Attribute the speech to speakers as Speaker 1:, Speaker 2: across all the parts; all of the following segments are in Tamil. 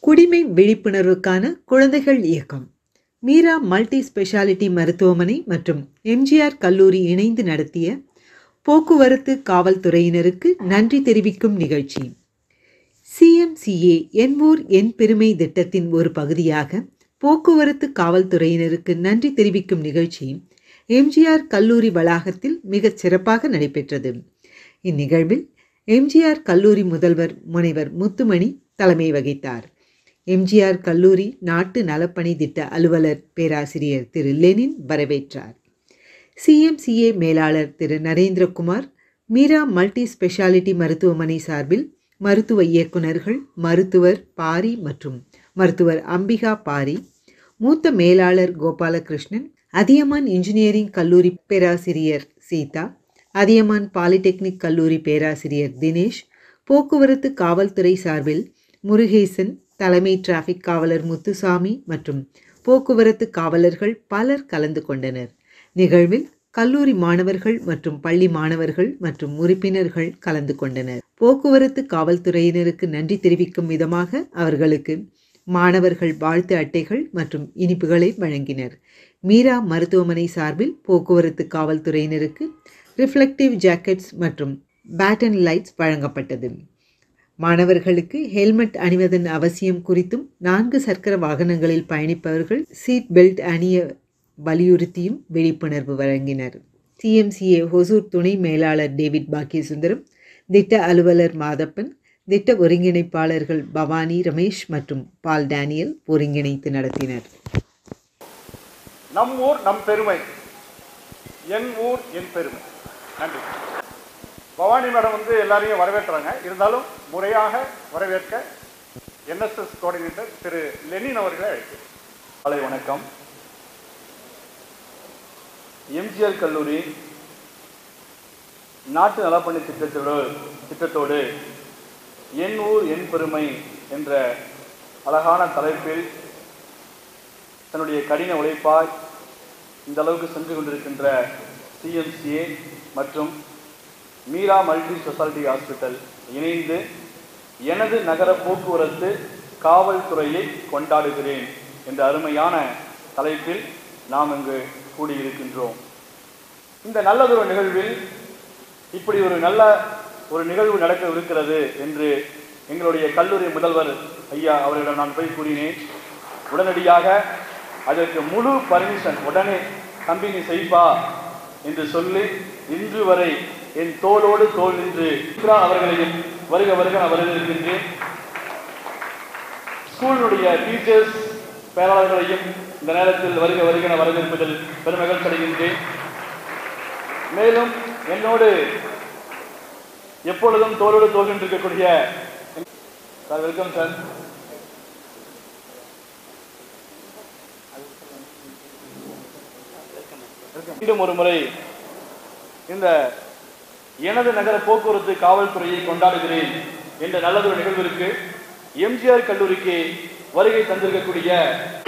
Speaker 1: குடிமை விழிப்புணர்வுக்கான குழந்தைகள் இயக்கம் மீரா மல்டி ஸ்பெஷாலிட்டி மருத்துவமனை மற்றும் எம்ஜிஆர் கல்லூரி இணைந்து நடத்திய போக்குவரத்து காவல்துறையினருக்கு நன்றி தெரிவிக்கும் நிகழ்ச்சி. சிஎம்சிஏ என் ஊர் என் பெருமை திட்டத்தின் ஒரு பகுதியாக போக்குவரத்து காவல்துறையினருக்கு நன்றி தெரிவிக்கும் நிகழ்ச்சி எம்ஜிஆர் கல்லூரி வளாகத்தில் மிகச் சிறப்பாக நடைபெற்றது. இந்நிகழ்வில் எம்ஜிஆர் கல்லூரி முதல்வர் முனைவர் முத்துமணி தலைமை வகித்தார். எம்ஜிஆர் கல்லூரி நாட்டு நலப்பணி திட்ட அலுவலர் பேராசிரியர் திரு லெனின் வரவேற்றார். சிஎம்சிஏ மேலாளர் திரு நரேந்திரகுமார், மீரா மல்டி ஸ்பெஷாலிட்டி மருத்துவமனை சார்பில் மருத்துவ இயக்குநர்கள் மருத்துவர் பாரி மற்றும் மருத்துவர் அம்பிகா பாரி, மூத்த மேலாளர் கோபாலகிருஷ்ணன், அதியமான் இன்ஜினியரிங் கல்லூரி பேராசிரியர் சீதா, அதியமான் பாலிடெக்னிக் கல்லூரி பேராசிரியர் தினேஷ், போக்குவரத்து காவல்துறை சார்பில் முருகேசன், தலைமை டிராஃபிக் காவலர் முத்துசாமி மற்றும் போக்குவரத்து காவலர்கள் பலர் கலந்து கொண்டனர். நிகழ்வில் கல்லூரி மாணவர்கள் மற்றும் பள்ளி மாணவர்கள் மற்றும் உறுப்பினர்கள் கலந்து கொண்டனர். போக்குவரத்து காவல்துறையினருக்கு நன்றி தெரிவிக்கும் விதமாக அவர்களுக்கு மாணவர்கள் வாழ்த்து அட்டைகள் மற்றும் இனிப்புகளை வழங்கினர். மீரா மருத்துவமனை சார்பில் போக்குவரத்து காவல்துறையினருக்கு ரிஃப்ளெக்டிவ் ஜாக்கெட்ஸ் மற்றும் பேட்டன் லைட்ஸ் வழங்கப்பட்டது. மாணவர்களுக்கு ஹெல்மெட் அணிவதன் அவசியம் குறித்தும் 4 சக்கர வாகனங்களில் பயணிப்பவர்கள் சீட் பெல்ட் அணிய வலியுறுத்தியும் விழிப்புணர்வு வழங்கினர். சிஎம்சிஏ ஹொசூர் துணை மேலாளர் டேவிட் பாக்கியசுந்தரம், திட்ட அலுவலர் மாதப்பன், திட்ட ஒருங்கிணைப்பாளர்கள் பவானி ரமேஷ் மற்றும் பால் டேனியல் ஒருங்கிணைத்து நடத்தினர்.
Speaker 2: நம் ஊர் நம் பெருமை, என் ஊர் என் பெருமை. நன்றி. பவானி மேடம் எல்லாரையும் வரவேற்றாங்க. இருந்தாலும் முறையாக வரவேற்க என்எஸ்எஸ் கோஆர்டினேட்டர் திரு லெனின் அவர்களை அழைக்கிறேன்.
Speaker 3: காலை வணக்கம். எம்ஜிஆர் கல்லூரி நாட்டு நலப்பணி திட்டத்தோடு என் ஊர் என் பெருமை என்ற அழகான தலைப்பில் தன்னுடைய கடின உழைப்பாய் இந்த அளவுக்கு சென்று கொண்டிருக்கின்ற சிஎம்சிஏ மற்றும் மீரா மல்டி ஸ்பெஷாலிட்டி ஹாஸ்பிட்டல் இணைந்து எனது நகர போக்குவரத்து காவல்துறையை கொண்டாடுகிறேன் என்ற அருமையான தலைப்பில் நாம் இங்கு கூடியிருக்கின்றோம். இந்த நல்லதொரு நிகழ்வில் இப்படி ஒரு நல்ல ஒரு நிகழ்வு நடக்க இருக்கிறது என்று எங்களுடைய கல்லூரி முதல்வர் ஐயா அவர்களிடம் நான் போய் கூறினேன். உடனடியாக அதற்கு முழு பர்மிஷன், உடனே கம்பெனி செய்ப்பா என்று சொல்லி இன்று வரை என் தோளோடு தோல் நின்று அவர்களையும் வருக வருக நான் வரவேற்கின்றேன். ஸ்கூலுடைய டீச்சர்ஸ் பேராளர்களையும் இந்த நேரத்தில் வருக வருக நான் வரவேற்பதில் பெருமகிழ்ச்சி அடைகின்றேன். மேலும் என்னோடு எப்பொழுதும் தோளோடு தோல் நின்றிருக்கக்கூடிய சார், வெல்கம் சார். மீண்டும் ஒரு முறை இந்த எனது நகர போக்குவரத்து காவல்துறையை கொண்டாடுகிறேன் என்ற நல்லதொரு நிகழ்விற்கு எம்ஜிஆர் கல்லூரிக்கு வருகை தந்திருக்கக்கூடிய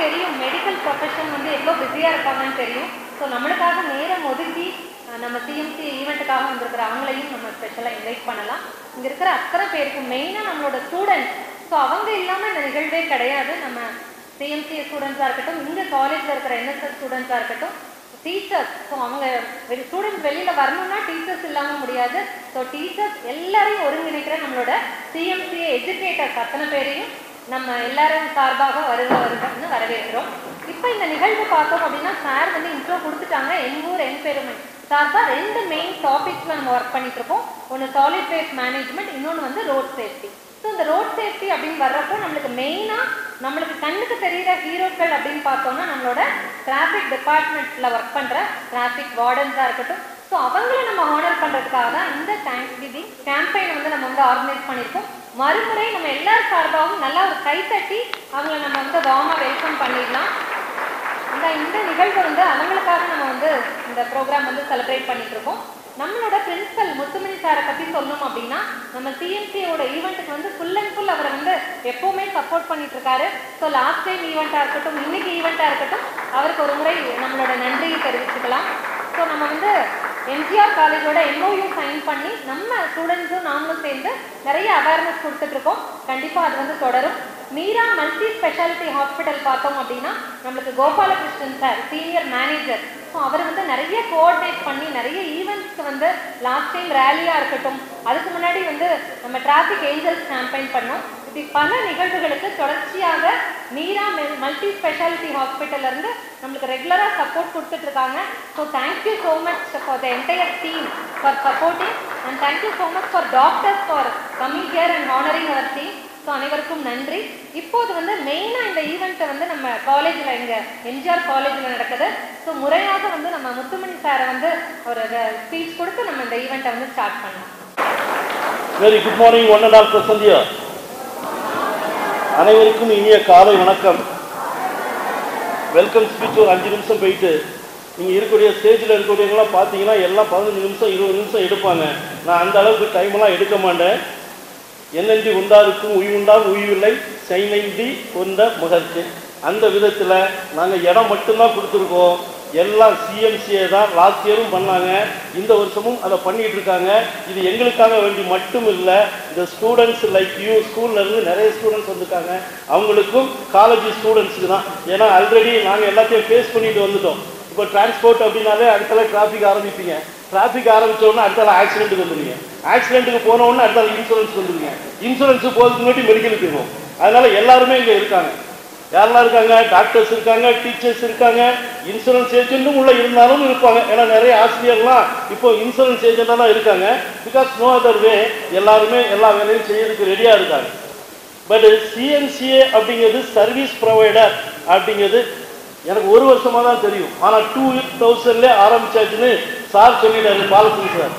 Speaker 4: தெரியும் மெடிக்கல் ப்ரொஃபஷன் எவ்வளோ பிஸியாக இருப்பாங்கன்னு தெரியும். ஸோ நம்மளுக்காக நேரம் ஒதுக்கி நம்ம சிஎம்சி ஈவெண்ட்டுக்காக வந்திருக்கிற அவங்களையும் நம்ம ஸ்பெஷலாக இன்வைட் பண்ணலாம். இங்கே இருக்கிற அத்தனை பேருக்கு மெயினாக நம்மளோட ஸ்டூடெண்ட்ஸ், ஸோ அவங்க இல்லாமல் இந்த நிகழ்வே கிடையாது. நம்ம சிஎம்சி ஸ்டூடெண்ட்ஸாக இருக்கட்டும், இங்கே காலேஜில் இருக்கிற என்எஸ்எஸ் ஸ்டூடெண்ட்ஸாக இருக்கட்டும், டீச்சர்ஸ், ஸோ அவங்க ஸ்டூடெண்ட்ஸ் வெளியில் வரணும்னா டீச்சர்ஸ் இல்லாமல் முடியாது. ஸோ டீச்சர்ஸ் எல்லாரையும் ஒருங்கிணைக்கிற நம்மளோட சிஎம்சிஏ எஜுகேட்டர்ஸ் அத்தனை பேரையும் நம்ம எல்லாரும் சார்பாக வருகன்னு வரவேற்கிறோம். இப்போ இந்த நிகழ்வு பார்த்தோம் அப்படின்னா சார் இன்ட்ரோ கொடுத்துட்டாங்க. என் ஊர் என் பெருமை சார்பாக 2 மெயின் டாபிக்ஸில் நம்ம ஒர்க் பண்ணிட்டு இருக்கோம். ஒன்று சாலிட் வேஸ்ட் மேனேஜ்மெண்ட், இன்னொன்று ரோட் சேஃப்டி. ஸோ இந்த ரோட் சேஃப்டி அப்படின்னு வர்றப்போ நம்மளுக்கு மெயினாக நம்மளுக்கு கண்ணுக்கு தெரிகிற ஹீரோக்கள் அப்படின்னு பார்த்தோம்னா நம்மளோட டிராஃபிக் டிபார்ட்மெண்ட்டில் ஒர்க் பண்ணுற டிராஃபிக் வார்டன்ஸாக இருக்கட்டும். ஸோ அவங்கள நம்ம ஹானர் பண்ணுறதுக்காக தான் இந்த தேங்க்ஸ் கிவிங் கேம்பெயின் நம்ம ஆர்கனைஸ் பண்ணியிருக்கோம். மறுமுறை நம்ம எல்லாரும் சார்பாகவும் நல்லா ஒரு கைத்தட்டி அவங்கள நம்ம வார்மாக வெல்கம் பண்ணிடலாம். இந்த நிகழ்வு அவங்களுக்காக நம்ம இந்த ப்ரோக்ராம் செலிப்ரேட் பண்ணிட்டு இருக்கோம். நம்மளோட பிரின்சிபல் முத்துமணி சாரை பற்றி சொல்லணும் அப்படின்னா நம்ம சிஎம்சியோட ஈவெண்ட்டுக்கு ஃபுல் அண்ட் ஃபுல் அவரை எப்போவுமே சப்போர்ட் பண்ணிட்டு இருக்காரு. ஸோ லாஸ்ட் டைம் ஈவெண்ட்டாக இருக்கட்டும், இன்னைக்கு ஈவெண்ட்டாக இருக்கட்டும், அவருக்கு ஒரு முறை நம்மளோட நன்றியை தெரிவிச்சுக்கலாம். ஸோ நம்ம எம்ஜிஆர் காலேஜோட MOU சைன் பண்ணி நம்ம ஸ்டூடெண்ட்ஸும் நாமளும் சேர்ந்து நிறைய அவேர்னஸ் கொடுத்துட்ருக்கோம். கண்டிப்பாக அது தொடரும். மீரா மல்டி ஸ்பெஷாலிட்டி ஹாஸ்பிட்டல் பார்த்தோம் அப்படின்னா நம்மளுக்கு Gopalakrishnan sir senior manager. So அவர் வந்து நிறைய கோஆர்டினேட் பண்ணி நிறைய ஈவெண்ட்ஸ்க்கு வந்து லாஸ்ட் டைம் ரேலியாக இருக்கட்டும், அதுக்கு முன்னாடி வந்து நம்ம டிராஃபிக் ஏஞ்சல்ஸ் கேம்பெயின் பண்ணோம். இப்படி பல நிகழ்வுகளுக்கு தொடர்ச்சியாக மீரா மல்டி ஸ்பெஷாலிட்டி ஹாஸ்பிட்டல்லேருந்து நம்மளுக்கு ரெகுலராக சப்போர்ட் கொடுத்துட்ருக்காங்க. So thank you so much for the entire team for supporting and thank you so much for doctors for coming here and honouring our team. So அனைவருக்கும் நன்றி. இப்போது வந்து மெயினாக இந்த ஈவெண்ட்டை வந்து நம்ம காலேஜில் இங்கே எம்ஜிஆர் காலேஜில் நடக்குது. ஸோ முறையாக வந்து நம்ம முத்துமணி சாரை வந்து ஒரு ஸ்பீச் கொடுத்து நம்ம இந்த ஈவெண்ட்டை வந்து ஸ்டார்ட் பண்ணலாம்.
Speaker 5: Very good morning one and all பிரசந்தியா. அனைவருக்கும் இனிய காலை வணக்கம். வெல்கம் ஸ்பீச் ஒரு 5 நிமிஷம் போயிட்டு நீங்கள் இருக்கக்கூடிய ஸ்டேஜில் இருக்கக்கூடியவங்களாம் பார்த்தீங்கன்னா எல்லாம் 15 நிமிஷம் 20 நிமிஷம் எடுப்பாங்க. நான் அந்த அளவுக்கு டைமெல்லாம் எடுக்க மாட்டேன். என்னென்றி உண்டாருக்கும் உய்வுண்டால் உய்வில்லை செய்நெஞ்சி கொண்ட முகர்ச்சி. அந்த விதத்தில் நாங்கள் இடம் மட்டும்தான் கொடுத்துருக்கோம். எல்லாம் சிஎம்சிஏ தான் லாஸ்ட் இயரும் பண்ணாங்க, இந்த வருஷமும் அதை பண்ணிகிட்டு இருக்காங்க. இது எங்களுக்காக வேண்டி மட்டும் இல்லை, இந்த ஸ்டூடெண்ட்ஸ் லைக் யூ ஸ்கூல்லேருந்து நிறைய ஸ்டூடெண்ட்ஸ் வந்திருக்காங்க, அவங்களுக்கும் காலேஜ் ஸ்டூடெண்ட்ஸுக்கு தான். ஏன்னா ஆல்ரெடி நாங்கள் எல்லாத்தையும் ஃபேஸ் பண்ணிட்டு வந்துட்டோம். இப்போ டிரான்ஸ்போர்ட் அப்படின்னாலே அடுத்தால டிராஃபிக் ஆரம்பிப்பீங்க. டிராஃபிக் ஆரம்பித்தோடனே அடுத்தால ஆக்சிடென்ட்டுக்கு வந்துடுவீங்க. ஆக்சிடென்ட்டுக்கு போனோடனே அடுத்தால இன்சூரன்ஸ் வந்துடுவீங்க. இன்சூரன்ஸு போகிறதுக்கு முன்னாடி மெடிக்கலுக்கு போகும். அதனால் எல்லாருமே இங்கே இருக்காங்க. யாரெல்லாம் இருக்காங்க? டாக்டர்ஸ் இருக்காங்க, டீச்சர்ஸ் இருக்காங்க, இன்சூரன்ஸ் ஏஜென்ட்டும் உள்ள இருந்தாலும் இருப்பாங்க. ஏன்னா நிறைய ஆசிரியர்லாம் இப்போ இன்சூரன்ஸ் ஏஜென்ட்டாக தான் இருக்காங்க. பிகாஸ் நோ அதர் வே எல்லாருமே எல்லா வேலையும் செய்யறதுக்கு ரெடியாக இருக்காங்க. பட் சிஎம்சிஏ அப்படிங்கிறது சர்வீஸ் ப்ரொவைடர் அப்படிங்கிறது எனக்கு 1 வருஷமாக தான் தெரியும். ஆனால் 2000 ஆரம்பிச்சாச்சுன்னு சார் சொல்லிட்டாரு, பாலசிங் சார்.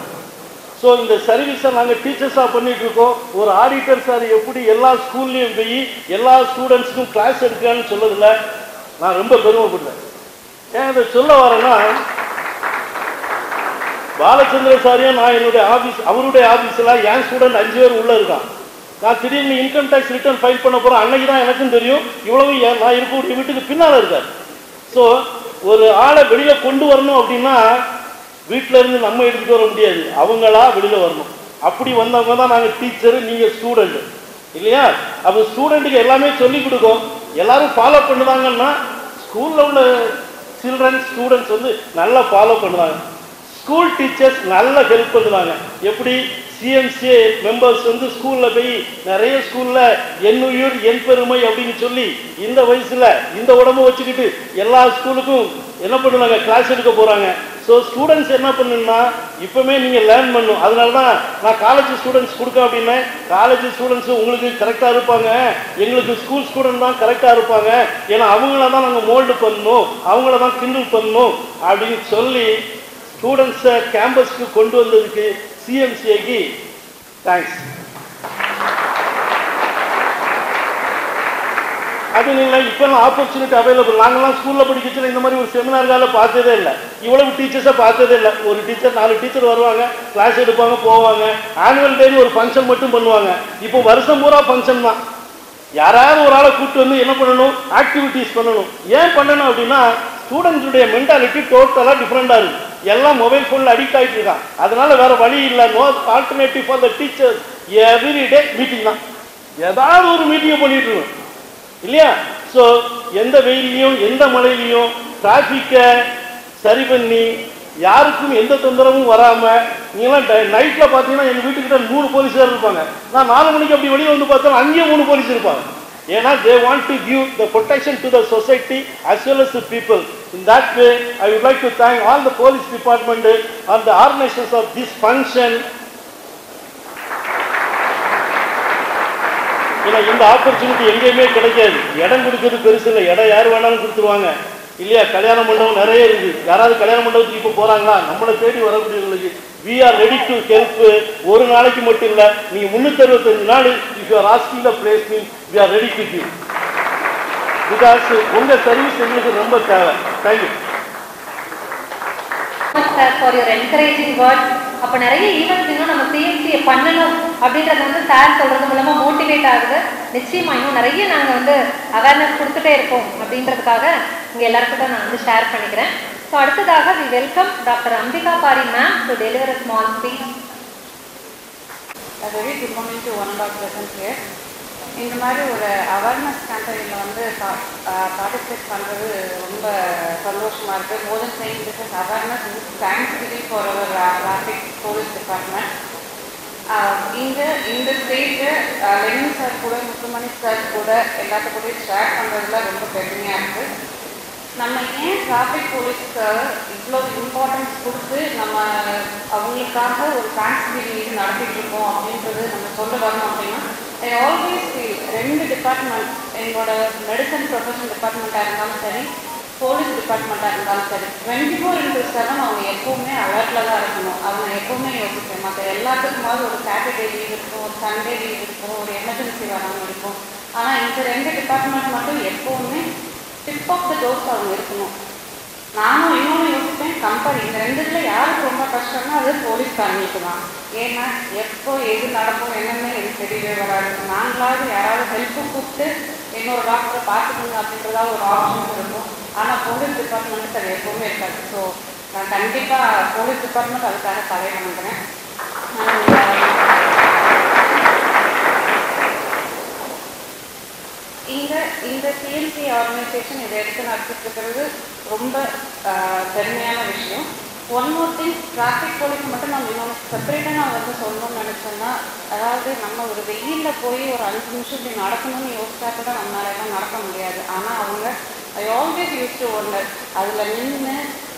Speaker 5: ஸோ இந்த சர்வீஸை நாங்கள் டீச்சர்ஸாக பண்ணிட்டு இருக்கோம். ஒரு ஆடிட்டர் சார் எப்படி எல்லா ஸ்கூல்லையும் போய் எல்லா ஸ்டூடெண்ட்ஸுக்கும் கிளாஸ் எடுக்கிறான்னு சொல்லதில்ல, நான் ரொம்ப பெருமைப்படுறேன். ஏன் இதை சொல்ல வரேன்னா, பாலச்சந்திர சாரியும் நான் என்னுடைய ஆஃபீஸ் அவருடைய ஆஃபீஸில் என் ஸ்டூடெண்ட் 5 பேர் உள்ளே இருக்கான். நான் திடீர்னு இன்கம் டேக்ஸ் ரிட்டர்ன் ஃபைல் பண்ண போகிறேன். அன்னைக்கு தான் எனக்கும் தெரியும் இவ்வளவு நான் இருக்கக்கூடிய வீட்டுக்கு பின்னால் இருக்கார். ஸோ ஒரு ஆளை வெளியில் கொண்டு வரணும் அப்படின்னா வீட்டில் இருந்து நம்ம எடுத்துகிட்டு வர முடியாது, அவங்களா வெளியில் வரணும். அப்படி வந்தவங்க தான் நாங்கள் டீச்சரு, நீங்கள் ஸ்டூடெண்ட்டு இல்லையா? அப்போ ஸ்டூடெண்ட்டுக்கு எல்லாமே சொல்லிக் கொடுக்கும். எல்லாரும் ஃபாலோ பண்ணுவாங்கன்னா ஸ்கூலில் உள்ள சில்ட்ரன் ஸ்டூடெண்ட்ஸ் வந்து நல்லா ஃபாலோ பண்ணுவாங்க. ஸ்கூல் டீச்சர்ஸ் நல்லா ஹெல்ப் பண்ணுவாங்க. எப்படி சிஎம்சிஏ மெம்பர்ஸ் வந்து ஸ்கூலில் போய் நிறைய ஸ்கூலில் என் உயிர் என் பெருமை அப்படின்னு சொல்லி இந்த வயசில் இந்த உடம்பு வச்சுக்கிட்டு எல்லா ஸ்கூலுக்கும் என்ன பண்ணுவாங்க? கிளாஸ் எடுக்க போகிறாங்க. ஸோ ஸ்டூடெண்ட்ஸ் என்ன பண்ணுன்னா இப்போமே நீங்கள் லேர்ன் பண்ணும். அதனால தான் நான் காலேஜ் ஸ்டூடெண்ட்ஸ் கொடுக்க அப்படின்னா, காலேஜ் ஸ்டூடெண்ட்ஸும் உங்களுக்கு கரெக்டாக இருப்பாங்க, எங்களுக்கு ஸ்கூல் ஸ்டூடெண்ட் தான் கரெக்டாக இருப்பாங்க. ஏன்னா அவங்கள தான் நாங்கள் மோல்டு பண்ணணும், அவங்கள தான் கிண்டில் பண்ணணும் அப்படின்னு சொல்லி ஸ்டூடெண்ட்ஸை கேம்பஸ்க்கு கொண்டு வந்ததுக்கு சிஎம்சிஏக்கு தேங்க்ஸ். அது இல்லை, இப்போல்லாம் ஆப்பர்ச்சுனிட்டி அவைலபிள். நாங்கள்லாம் ஸ்கூலில் படிக்கச்சுல இந்த மாதிரி ஒரு செமினார்கால பார்த்ததே இல்லை, இவ்வளவு டீச்சர்ஸை பார்த்ததே இல்லை. ஒரு டீச்சர் 4 டீச்சர் வருவாங்க, கிளாஸ் எடுப்பாங்க, போவாங்க. ஆனுவல் டேன்னு ஒரு ஃபங்க்ஷன் மட்டும் பண்ணுவாங்க. இப்போ வருஷம் பூரா ஃபங்க்ஷன் தான். யாராவது ஒரு ஆளை கூப்பிட்டு வந்து என்ன பண்ணணும்? ஆக்டிவிட்டீஸ் பண்ணணும். ஏன் பண்ணணும் அப்படின்னா ஸ்டூடெண்ட்ஸுடைய மென்டாலிட்டி டோட்டலாக டிஃப்ரெண்டாக இருக்குது. எல்லாம் மொபைல் ஃபோனில் அடிக்ட் ஆகிட்டு இருக்கான். அதனால வேற வழி இல்லை. No alternative for the teachers. Everyday meeting தான், ஏதாவது ஒரு மீட்டிங்கை பண்ணிட்டு இருக்கோம் இல்லையா? ஸோ எந்த வெயிலையும் எந்த மழையிலையும் டிராஃபிக்கை சரி பண்ணி யாருக்கும் எந்த தொந்தரவும் வராமல், நீங்களாம் நைட்டில் பார்த்தீங்கன்னா எங்கள் வீட்டுக்கிட்ட 3 போலீஸார் இருப்பாங்க. நான் 4 மணிக்கு அப்படி வெளியில் வந்து பார்த்தா அங்கேயும் 3 போலீஸ் இருப்பாங்க. ஏன்னா they want to give the protection to the society as well as the people. In that way, I would like to thank all the police department and the organizers of this function. ஏன்னா இந்த ஆப்பர்ச்சுனிட்டி எங்கேயுமே கிடைக்காது. இடம் கொடுக்கறது பெருசு இல்லை, இடம் யார் வேணாலும் கொடுத்துருவாங்க இல்லையா? கல்யாண மண்டபம் நிறைய இருக்குது. யாராவது கல்யாண மண்டபத்துக்கு இப்போ போகிறாங்களா? நம்மளை தேடி வரக்கூடியவங்களுக்கு we are ready to help. ஒரு நாளைக்கு மட்டும் இல்லை, நீங்கள் 365 நாள் if you are asking the place means we are ready to give. Because உங்கள் சர்வீஸ் எங்களுக்கு ரொம்ப தேவை. Thank you
Speaker 4: sir for your encouraging word. அப்போ நிறைய ஈவெண்ட்ஸ் இன்னும் நம்ம சிஎம்சியை பண்ணணும் அப்படின்றது வந்து சார் சொல்கிறது மூலமாக மோட்டிவேட் ஆகுது. நிச்சயமாக இன்னும் நிறைய நாங்கள் வந்து அவேர்னஸ் கொடுத்துட்டே இருக்கோம் அப்படின்றதுக்காக இங்கே எல்லாருக்கிட்ட நான் வந்து ஷேர் பண்ணிக்கிறேன். ஸோ அடுத்ததாக we welcome doctor Ambika Pari ma'am to deliver a small speech.
Speaker 6: A very good morning to one and all present here. இந்த மாதிரி ஒரு அவேர்னஸ் கேம்பெயினில் வந்து பார்ட்டிசிபேட் பண்ணுறது ரொம்ப சந்தோஷமாக இருக்குது. More then saying this is awareness thanks giving for our traffic police department. இந்த ஸ்டேஜை லெனின் சார் கூட முத்துமணி சார் கூட எல்லாத்து கூடயும் ஷேர் பண்ணுறதுல ரொம்ப பெருமையாக இருக்குது. நம்ம ஏன் டிராஃபிக் போலீஸ்க்கு இவ்வளோ இம்பார்ட்டன்ஸ் கொடுத்து நம்ம அவங்களுக்காக ஒரு தேங்க்ஸ் கிவிங் இது நடத்திட்டு இருக்கோம் அப்படின்றது நம்ம சொல்ல வரணும் அப்படின்னா, ஐ ஆல்வேஸ் ஃபீல் 2 டிபார்ட்மெண்ட், என்னோட மெடிசன் ப்ரொஃபஷன் டிபார்ட்மெண்ட்டாக இருந்தாலும் சரி, போலீஸ் டிபார்ட்மெண்ட்டாக இருந்தாலும் சரி, 24/7 அவங்க எப்போவுமே அலர்ட்டில் தான் இருக்கணும். அவங்க எப்போவுமே யோசிப்பேன், மற்ற எல்லாத்துக்குமாவது ஒரு சாட்டர்டே லீவ் இருக்கும், ஒரு சண்டே லீவ் இருக்கும், ஒரு எமர்ஜென்சி வராமல் இருக்கும். ஆனால் இந்த 2 டிபார்ட்மெண்ட் மட்டும் எப்போவுமே டிப் ஆஃப் த டோஸ் அவங்க இருக்கணும். நானும் இன்னொன்று யோசிப்பேன், இந்த 2த்துல யாருக்கு ரொம்ப கஷ்டம்னா அது போலீஸ்காரங்களுக்கு தான். ஏன்னா எப்போ எது நடக்கும் என்னன்னு எனக்கு தெரியவே வராது. நாங்களாவது யாராவது ஹெல்ப்பு கூப்பிட்டு இன்னொரு டாக்டரை பார்த்துக்கணும் அப்படின்றதா ஒரு ஆப்ஷன் இருக்கும். ஆனால் போலீஸ் டிபார்ட்மெண்ட்டுக்கு அது எப்போவுமே இருக்காது. ஸோ நான் கண்டிப்பாக போலீஸ் டிபார்ட்மெண்ட் அதுக்காக தலையை பண்ணுறேன். இந்த சிஎம்சி ஆர்கனைசேஷன் இதை எடுத்து நடத்திட்டு இருக்கிறது ரொம்ப பெருமையான விஷயம். One more thing, traffic police மட்டும் நம்ம இன்னொன்று செப்பரேட்டாக நான் வந்து சொல்லணும்னு நினச்சேன்னா, அதாவது நம்ம ஒரு வெயிலில் போய் ஒரு 5 நிமிஷம் இப்படி நடக்கணும்னு யோசிச்சா கூட நம்மளால நடக்க முடியாது. ஆனால் அவங்க I always use to wonder, அதில் நின்று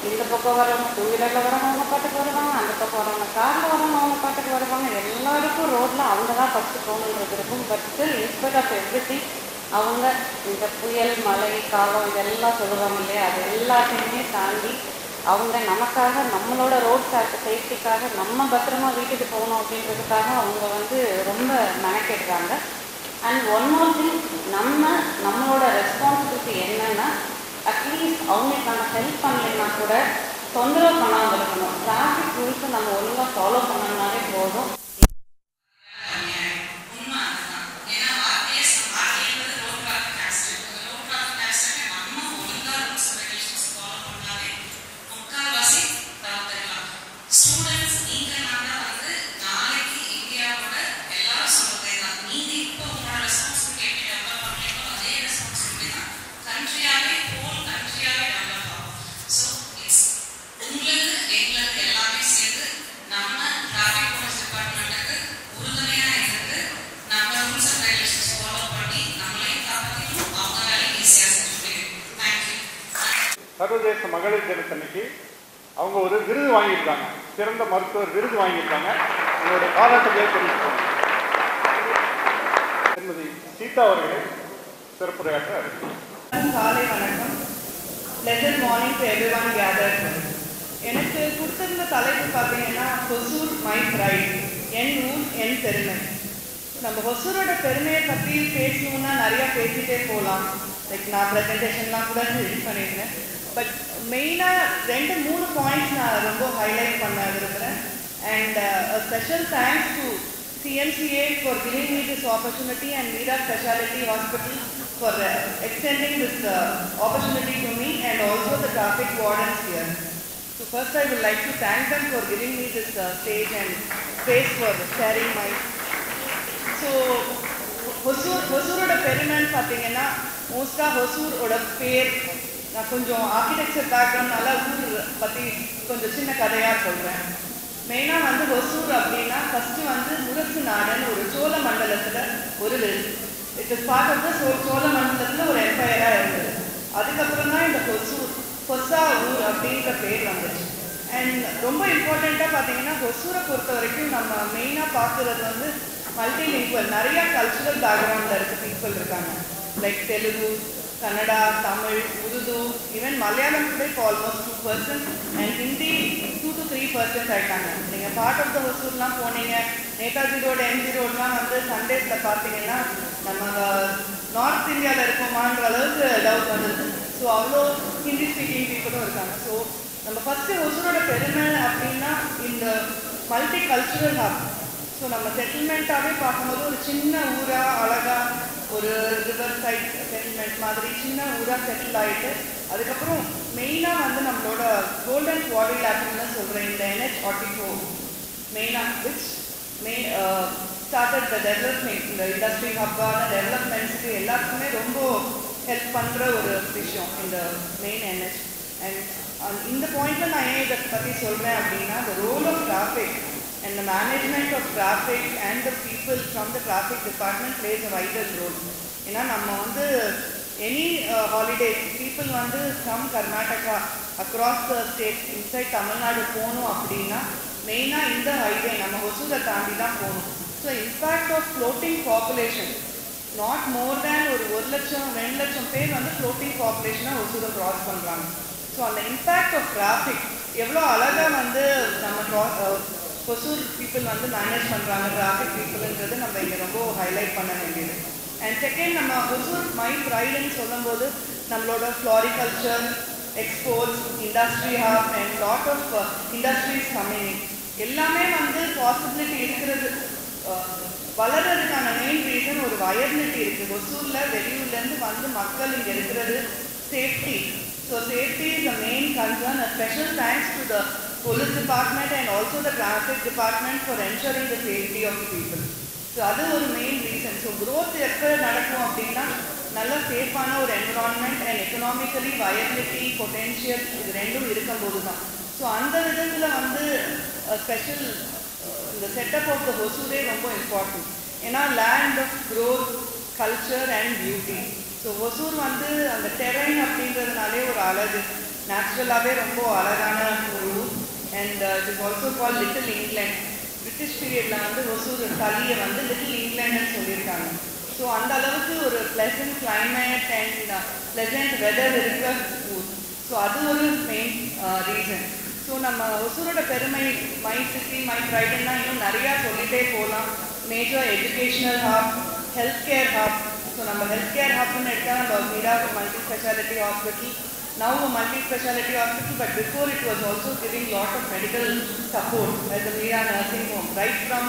Speaker 6: இந்த பக்கம் வரவங்க 2 வீலரில் வரவங்க அவங்க பாட்டுக்கு வருவாங்க, அந்த பக்கம் வரவங்க காரில் வரவங்க அவங்க பாட்டுக்கு வருவாங்க. எல்லாருக்கும் ரோட்டில் அவங்க தான் ஃபஸ்ட்டு போகணுன்றது இருக்கும். But still in spite of everything அவங்க இந்த புயல், மழை, காலம் இதெல்லாம் சொல்லுவாங்க இல்லையா, அது எல்லாத்தையுமே தாண்டி அவங்க நமக்காக, நம்மளோட ரோட் சேஃப்டிக்காக, நம்ம பத்திரமா வீட்டுக்கு போகணும் அப்படின்றதுக்காக அவங்க வந்து ரொம்ப மெனக்கெடுறாங்க. அண்ட் ஒன் மோர் திங், நம்மளோட ரெஸ்பான்சிபிலிட்டி என்னன்னா, அட்லீஸ்ட் அவங்களுக்கான ஹெல்ப் பண்ணலைன்னா கூட தொந்தரவு பண்ணாமல் இருக்கணும். டிராஃபிக் ரூல்ஸை நம்ம ஒழுங்காக ஃபாலோ பண்ணோம்னாலே போதும்.
Speaker 2: சர்வதேச மகளிர் தினத்தன்னைக்கு அவங்க ஒரு விருது வாங்கியிருக்காங்க, சிறந்த மருத்துவர் விருது வாங்கியிருக்காங்க. உங்களுடைய பாராட்டுகளை தெரிவிக்கிறோம். திருமதி சீதா அவர்களை சிறப்புரையாற்ற
Speaker 7: காலை வணக்கம். Pleasant morning to everyone gathered. எனக்கு கொடுத்திருந்த தலைப்பு பார்த்தீங்கன்னா ஹொசூர் மை ப்ரைட், என் ஊர் என் பெருமை. நம்ம ஹொசூரோட பெருமையை பற்றி பேசணும்னா நிறையா பேசிகிட்டே போகலாம். லைக் நான் ப்ரெசன்டேஷன்லாம் கூட ரெடி பண்ணியிருந்தேன். பட் மெயினாக 2-3 பாயிண்ட்ஸ் நான் ரொம்ப ஹைலைட் பண்ண விரும்புகிறேன். And special thanks to CMCA for giving me this opportunity and Meera Specialty Hospital for extending this opportunity to me, and also the traffic wardens here. So first I would like to thank them for giving me this stage and space for sharing my. So ஹொசூரோட பெருமைன்னு பார்த்தீங்கன்னா, மோஸ்ட்டாக ஹொசூரோட பேர், நான் கொஞ்சம் ஆர்கிடெக்சர் பேக்ரவுண்ட்னால ஊர் பற்றி கொஞ்சம் சின்ன கதையாக சொல்கிறேன். மெயினாக வந்து ஹொசூர் அப்படின்னா ஃபஸ்ட்டு வந்து முரசு நாடுன்னு ஒரு சோழ மண்டலத்தில் ஒரு it is part of the Chola மண்டலத்தில் ஒரு எம்பையராக இருந்தது. அதுக்கப்புறம் தான் இந்த ஹொசா ஊர் அப்படின்ற பேர் வந்துச்சு. அண்ட் ரொம்ப இம்பார்ட்டண்ட்டாக பார்த்தீங்கன்னா, ஹொசூரை பொறுத்த வரைக்கும் நம்ம மெயினாக பார்க்குறது வந்து மல்டிலிங்குவல், நிறையா கல்ச்சுரல் பேக்ரவுண்டில் இருக்க பீப்புள் இருக்காங்க. லைக் தெலுங்கு, கன்னடா, தமிழ், உருது, ஈவன் மலையாளம் கூட இப்போ ஆல்மோஸ்ட் 2% அண்ட் ஹிந்தி 2 to 3% ஆகிட்டாங்க. நீங்கள் பார்ட் ஆஃப் த ஹொசூர்லாம் போனீங்க, நேதாஜி ரோடு, MG ரோடெலாம் வந்து சண்டேஸில் பார்த்தீங்கன்னா நம்ம நார்த் இந்தியாவில் இருக்கோமான்ற அளவுக்கு டவுட் வந்தது. ஸோ அவ்வளோ ஹிந்தி ஸ்பீக்கிங் பீப்புளும் இருக்காங்க. ஸோ நம்ம ஃபஸ்ட்டு ஹொசூரோட பெருமை அப்படின்னா இந்த மல்டி கல்ச்சுரல் ஹப். ஸோ நம்ம செட்டில்மெண்ட்டாகவே பார்க்கும்போது ஒரு சின்ன ஊராக அழகாக ஒரு ரிவர் சைட் செட்டில்மெண்ட் மாதிரி சின்ன ஊராக செட்டில் ஆகிட்டு, அதுக்கப்புறம் மெயினாக வந்து நம்மளோட கோல்டன் குவாட்ரிலேட்டரல்னு சொல்கிற இந்த NH44 மெயினாக விச் ஸ்டார்டட் த டெவலப்மெண்ட், இந்த இண்டஸ்ட்ரி ஹப்பான டெவலப்மெண்ட்ஸுக்கு எல்லாத்துக்குமே ரொம்ப ஹெல்ப் பண்ணுற ஒரு விஷயம் இந்த மெயின் NH. அண்ட் இந்த பாயிண்ட்ல நான் ஏன் இதை பற்றி சொல்கிறேன் அப்படின்னா, the role of traffic and the management of traffic and the people from the traffic department plays a vital role. ஏன்னா நம்ம வந்து எனி ஹாலிடே பீப்புள் வந்து from Karnataka across the state inside Tamil Nadu போகணும் அப்படின்னா மெயினாக இந்த ஹைவே நம்ம ஹொசூரை தாண்டி தான் போகணும். So impact of floating population not more than ஒரு 1 லட்சம் 2 லட்சம் பேர் வந்து ஃப்ளோட்டிங் பாப்புலேஷனாக ஹொசூரை க்ராஸ் பண்ணுறாங்க. ஸோ அந்த இம்பேக்ட் ஆஃப் டிராஃபிக் எவ்வளோ அழகாக வந்து நம்ம ஹொசூர் பீப்புள் வந்து மேனேஜ் பண்ணுறாங்க டிராஃபிக் பீப்புளுன்றது நம்ம இங்கே ரொம்ப ஹைலைட் பண்ண வேண்டியது. அண்ட் செகண்ட், நம்ம ஹொசூர் மை ப்ரைடுன்னு சொல்லும்போது நம்மளோட floriculture, exports, industry hub and lot of industries coming எல்லாமே வந்து பாசிபிலிட்டி இருக்கிறது. வளர்றதுக்கான மெயின் ரீசன் ஒரு வயபிலிட்டி இருக்குது. ஹொசூரில் வெளியூர்லேருந்து வந்து மக்கள் இங்கே இருக்கிறது safety. So safety is the main concern. A special thanks to the police department and also the traffic department for ensuring the safety of the people. So அது ஒரு மெயின் ரீசன். ஸோ growth எப்போ நடக்கும் அப்படின்னா நல்ல சேஃபான ஒரு environment and economically viability potential இது ரெண்டும் இருக்கும்போது தான். ஸோ அந்த விதத்தில் வந்து ஸ்பெஷல் இந்த செட்டப் ஆஃப் த ஹொசூரே ரொம்ப இம்பார்ட்டன்ட். ஏன்னா land of growth, culture and beauty. So Hosur வந்து அந்த டெரைன் அப்படின்றதுனாலே ஒரு அழகு, நேச்சுரலாகவே ரொம்ப அழகான ஒரு ஊர். And it is also call little England. British பீரியடில் வந்து ஹொசூர் தலியை வந்து லிட்டில் இங்கிலாண்டுன்னு சொல்லியிருக்காங்க. ஸோ அந்த அளவுக்கு ஒரு pleasant climate and pleasant weather இருக்கிற ஊர். ஸோ அது ஒரு மெயின் ரீசன். ஸோ நம்ம ஹொசூரோட பெருமை, மை சிட்டி மை ப்ரைடுன்னா இன்னும் நிறையா சொல்லிகிட்டே போகலாம். Major educational hub, health care hub. So நம்ம ஹெல்த் கேர் ஹப்னு எடுத்தால் நம்ம Meera multi speciality hospital, now a multi-speciality hospital, but before it was also giving lot of medical support as the Meera nursing home, right from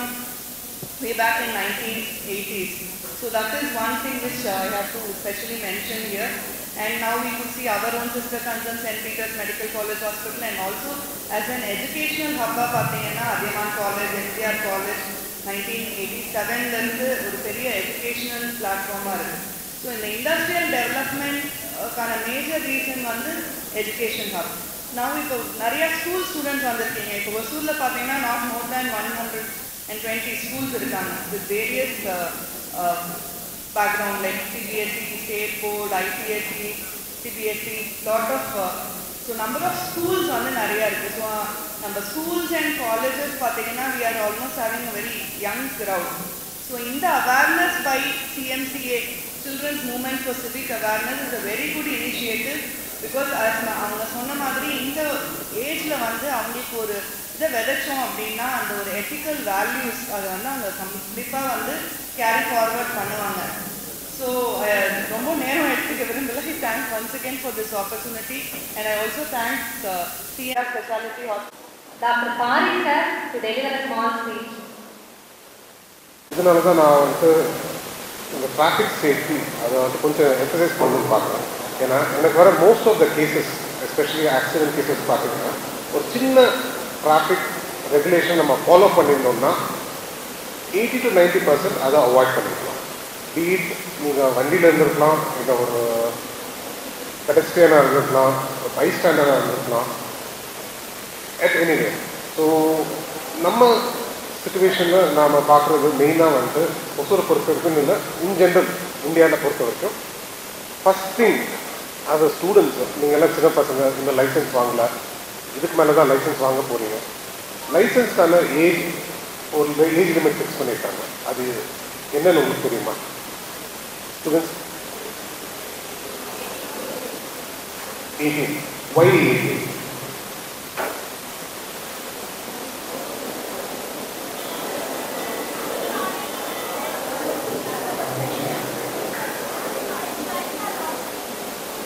Speaker 7: way back in 1980s. So that is one thing which I have to especially mention here. And now we could see our own sister concern, St. Peter's Medical College Hospital, and also as an educational hub, Adiyaman College, NCR College, 1987 ஒரு பெரிய எஜுகேஷனல் பிளாட்ஃபார்மாக இருக்குது. ஸோ இந்த இண்டஸ்ட்ரியல் டெவலப்மெண்ட்க்கான மேஜர் ரீசன் வந்து எஜுகேஷன் ஹப். நான் இப்போ நிறையா ஸ்டூடெண்ட்ஸ் வந்திருக்கீங்க. இப்போ ஒசூரில் பார்த்தீங்கன்னா நாட் மோர் தேன் 120 ஸ்கூல்ஸ் இருக்காங்க with various background like CBSE, state board, ICSE, CBSE, lot of so number of schools வந்து நிறையா இருக்குது. ஸோ நம்ம ஸ்கூல்ஸ் அண்ட் காலேஜஸ் பார்த்தீங்கன்னா we are almost having a very young crowd. So இந்த awareness by CMCA, Children's Movement for Civic Awareness, is a very good initiative because அவங்க சொன்ன மாதிரி இந்த ஏஜில் வந்து அவங்களுக்கு ஒரு இதை விதைச்சோம் அப்படின்னா அந்த ஒரு எத்திக்கல் வேல்யூஸ் அதை வந்து அவங்க கண்டிப்பாக வந்து கேரி ஃபார்வர்ட் பண்ணுவாங்க. ஸோ ரொம்ப நேரம் எடுத்துக்க விரும்பல. Thanks once again for this opportunity and I also thanks CR speciality hospital
Speaker 4: Dr. Parik sir to deliver a small speech.
Speaker 8: இதனால தான் நான் வந்து இந்த டிராஃபிக் சேஃப்டி அதை வந்து கொஞ்சம் எக்ஸசைஸ் பண்ணி பார்க்குறேன். ஏன்னா எனக்கு வர most of the cases, especially accident cases பார்த்தீங்கன்னா ஒரு சின்ன டிராஃபிக் ரெகுலேஷன் நம்ம ஃபாலோ பண்ணியிருந்தோம்னா 80 to 90% அதை அவாய்ட் பண்ணிக்கலாம். பீட் நீங்கள் வண்டியில் இருந்திருக்கலாம், இல்லை ஒரு பெடஸ்ட்ரியனாக இருந்திருக்கலாம், ஒரு பைஸ்டாண்டராக இருந்திருக்கலாம், அட் எனிவே. ஸோ நம்ம சிச்சுவேஷனில் நாம் பார்க்குறது மெயினாக வந்து ஒசூரை பொறுத்த வரைக்கும் இல்லை, இன் ஜென்ரல் இந்தியாவில் பொறுத்த வரைக்கும் ஃபஸ்ட் திங் அது ஸ்டூடெண்ட்ஸு, நீங்கள்லாம் சின்ன பசங்க, இன்னும் லைசன்ஸ் வாங்கலை, இதுக்கு மேலே தான் லைசன்ஸ் வாங்க போகிறீங்க. லைசன்ஸ்க்கான ஏஜ் ஒரு ஏஜ் லிமிட் ஃபிக்ஸ் பண்ணியிருக்காங்க. அது என்னென்னு உங்களுக்கு தெரியுமா ஸ்டூடெண்ட்ஸ்? 18. Why 18?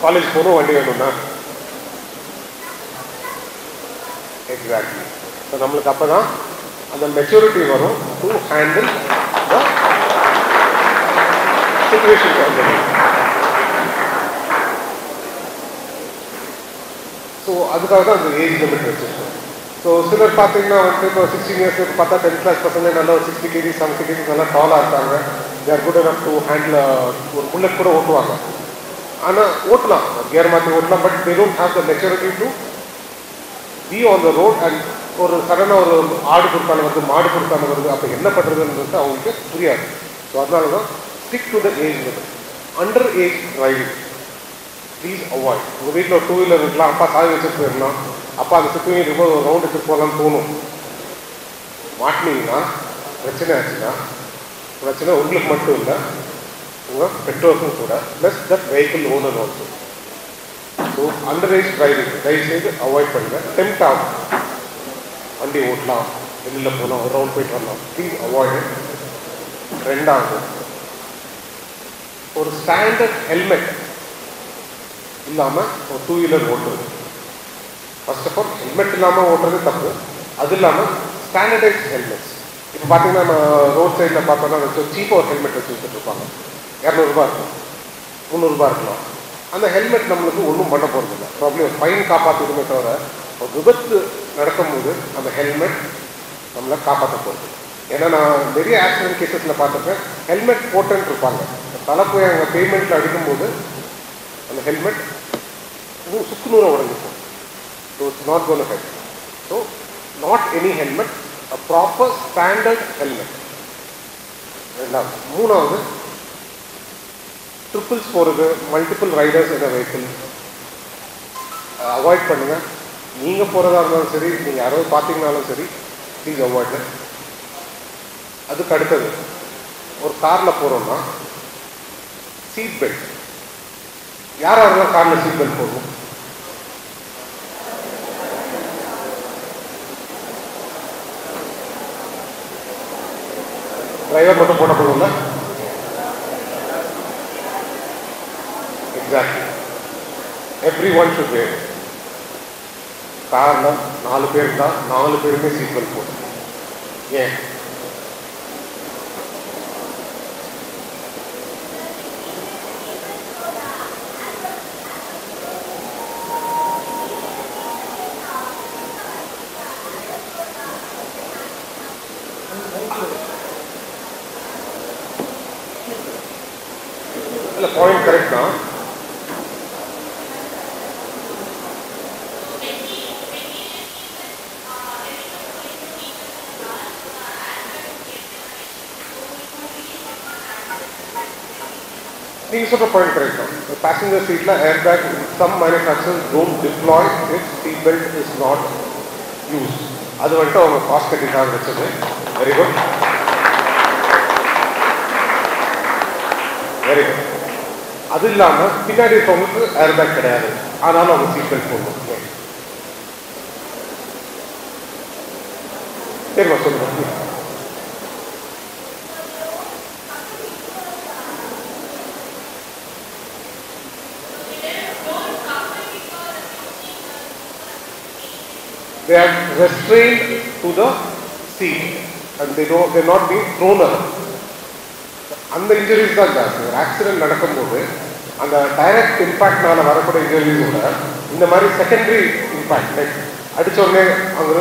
Speaker 8: காலேஜ் போகணும், வண்டி வேணும்னா எக்ஸாக்ட்லி. ஸோ நம்மளுக்கு அப்போ தான் அந்த மெச்சூரிட்டி வரும் to handle the situation. So அதுக்காக தான் அந்த ஏஜ் லிமிட் வச்சுருக்கோம். ஸோ சிலர் பார்த்தீங்கன்னா வந்து இப்போ 16 இயர்ஸ் பார்த்தா 10th கிளாஸ் பசங்க நல்லா 60 kg 70 kg நல்லா டாலாக இருக்காங்க. They are good enough to handle ஒரு புல்லட் கூட ஓட்டுவாங்க. ஆனால் ஓட்டலாம், கியர் மாற்றி ஓட்டலாம். But they don't have the maturity to be on the road. And ஒரு சடனாக ஒரு ஆடு குறுக்கான வருது, மாடு குறுக்கான வருது, அப்போ என்ன பண்ணுறதுன்றது அவங்களுக்கு புரியாது. ஸோ அதனால தான் stick to the age limit. Under age driving please avoid. உங்கள் வீட்டில் ஒரு 2 வீலர் இருக்கலாம், அப்பா சாவி வச்சுட்டு போயிடலாம், அப்பா அந்த சுற்றி இருக்கும்போது ஒரு ரவுண்ட் எடுத்து போகலான்னு தோணும். மாட்டினீங்கன்னா பிரச்சனை ஆச்சுன்னா பிரச்சனை உங்களுக்கு மட்டும் இல்லை, உங்கள் பெற்றோருக்கும் கூட, plus that vehicle owner also. So under age driving தயவுசெய்து அவாய்ட் பண்ணுங்கள். டெம்ட் ஆகும், வண்டி ஓட்டலாம், வெளியில் போகலாம், ஒரு ரவுண்ட் போயிட்டு வரலாம், ப்ளீஸ் அவாய்ட். ரெண்டாவது, ஒரு ஸ்டாண்டர்ட் ஹெல்மெட் இல்லாமல் ஒரு 2 வீலர் ஓட்டுறது. ஃபர்ஸ்ட் ஆஃப் ஆல் ஹெல்மெட் இல்லாமல் ஓட்டுறது தப்பு. அது இல்லாமல் ஸ்டாண்டர்டைஸ்ட் ஹெல்மெட்ஸ். இப்போ பார்த்தீங்கன்னா நம்ம ரோட் சைடில் பார்த்தோன்னா சீப்பாக ஒரு ஹெல்மெட் வச்சு வச்சுட்ருப்பாங்க. 200 ரூபா இருக்கும், 300 ரூபா இருக்கலாம். அந்த ஹெல்மெட் நம்மளுக்கு ஒன்றும் பண்ண போகிறது இல்லை. ப்ராப்ளம் ஒரு ஃபைன் காப்பாற்றுதுமே தவிர ஒரு விபத்து நடக்கும்போது அந்த ஹெல்மெட் நம்மளை காப்பாற்ற போகுது. ஏன்னா நான் நிறைய ஆக்சிடென்ட் கேசஸில் பார்த்துருக்கேன், ஹெல்மெட் போட்டுன்னு இருப்பாங்க, தலை போய் அவங்க பேமெண்ட்டில் அடிக்கும்போது அந்த ஹெல்மெட் சுக்குநூறை உடஞ்சிருக்கும். So it's not gonna help. So not any helmet, a proper standard helmet. ரெண்டாவது. மூணாவது, ட்ரிப்பிள்ஸ் போகிறது, மல்டிபிள் ரைடர்ஸ் இந்த வெஹிக்கிள் அவாய்ட் பண்ணுங்கள். நீங்கள் போகிறதா இருந்தாலும் சரி, நீங்கள் யாராவது பார்த்தீங்கனாலும் சரி, ப்ளீஸ் அவாய்ட். அதுக்கு அடுத்தது, ஒரு காரில் போகிறோம்னா சீட் பெல்ட். யாரெல்லாம் காரில் சீட் பெல்ட் போடணும்? டிரைவர் மட்டும் போட போதும்ல? Exactly, every one should wear. காரில் 4 பேர் இருந்தால் 4 பேருமே சீட் பெல்ட் போடணும். ஏன்? இல்லை, பாயிண்ட் கரெக்ட் தான். நீங்கள் சொல்கிற பாயிண்ட் கரெக்ட் தான். பேசஞ்சர் சீட்டில் air bag some manufacturers don't deploy if seat belt is not use. அது வந்துட்டு அவங்க காஸ்ட் கட்டிக்காக வச்சது. Very good, very good. அது இல்லாமல் பின்னாடி இருக்கவங்களுக்கு ஏர் பேக் கிடையாது, ஆனாலும் அவங்க சீட் பெல்ட் போடணும். சரிம்மா, சொல்லுங்க. They are restrained to the seat and they're not being thrown around. அந்த இன்ஜுரிஸ் தான் ஜாஸ்தி. ஒரு ஆக்சிடென்ட் நடக்கும்போது அந்த டைரக்ட் இம்பாக்ட்னால வரக்கூடிய இன்ஜுரிஸோட இந்த மாதிரி செகண்டரி இம்பாக்ட், லைக் அடித்த உடனே அவங்க